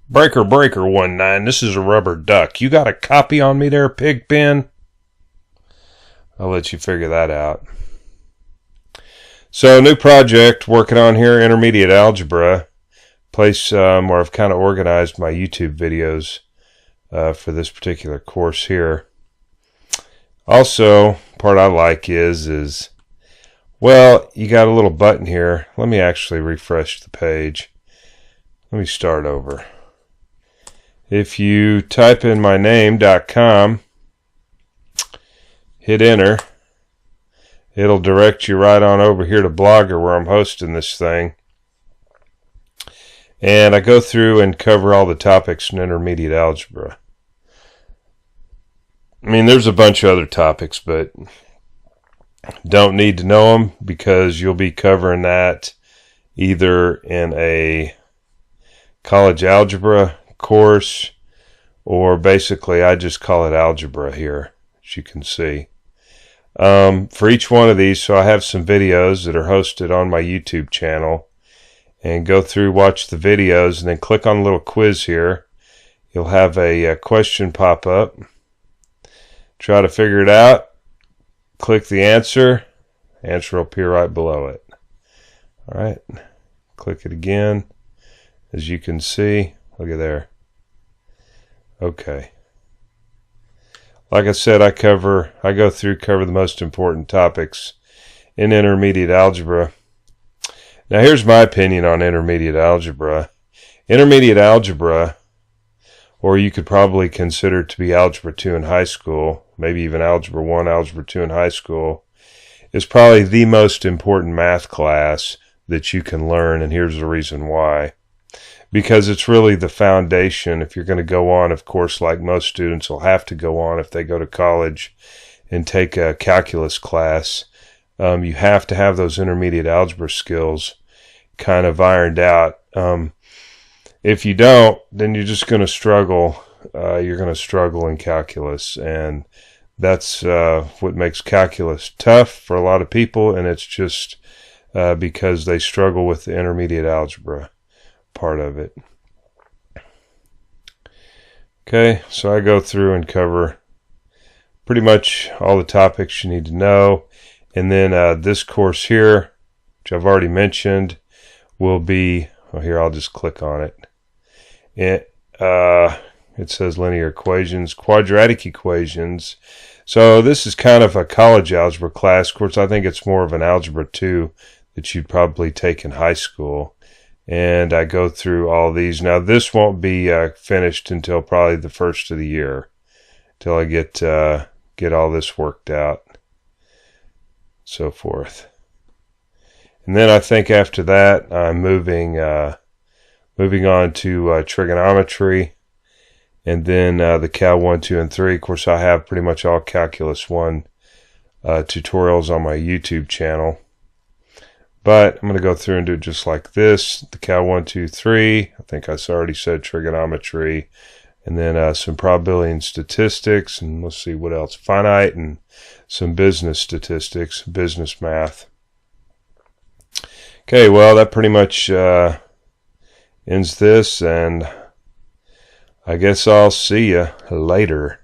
Breaker 19, this is a rubber duck. You got a copy on me there, Pigpen? I'll let you figure that out. So, new project working on here, intermediate algebra. Place where I've kind of organized my YouTube videos for this particular course here. Also, part I like is well, you got a little button here. Let me actually refresh the page. Let me start over. If you type in myname.com, hit enter, it'll direct you right on over here to Blogger where I'm hosting this thing. And I go through and cover all the topics in intermediate algebra. I mean, there's a bunch of other topics, but don't need to know them because you'll be covering that either in a college algebra course or basically I just call it algebra here, as you can see. For each one of these, so I have some videos that are hosted on my YouTube channel, and go through, watch the videos, and then click on the little quiz here. You'll have a question pop up. Try to figure it out. Click the answer. Answer will appear right below it. Alright. Click it again. As you can see, look at there. Okay. Like I said, I go through, cover the most important topics in intermediate algebra. Now here's my opinion on intermediate algebra. Intermediate algebra, or you could probably consider it to be Algebra 2 in high school, maybe even Algebra 1, Algebra 2 in high school, is probably the most important math class that you can learn, and here's the reason why. Because it's really the foundation. If you're going to go on, of course, like most students will have to go on if they go to college and take a calculus class, you have to have those intermediate algebra skills kind of ironed out. If you don't, then you're just going to struggle. You're going to struggle in calculus, and that's what makes calculus tough for a lot of people, and it's just because they struggle with the intermediate algebra part of it. Okay, so I go through and cover pretty much all the topics you need to know, and then this course here, which I've already mentioned, will be, well, here I'll just click on it. It says linear equations, quadratic equations. So this is kind of a college algebra class. Of course, I think it's more of an Algebra 2 that you'd probably take in high school. And I go through all these. Now, this won't be finished until probably the first of the year, till I get all this worked out, so forth. And then I think after that, I'm moving on to trigonometry, and then the Cal 1, 2, and 3. Of course, I have pretty much all Calculus 1 tutorials on my YouTube channel. But I'm going to go through and do it just like this. The Cal 1, 2, 3. I think I already said trigonometry. And then some probability and statistics. And let's see what else. Finite and some business statistics, business math. Okay, well, that pretty much ends this. And I guess I'll see you later.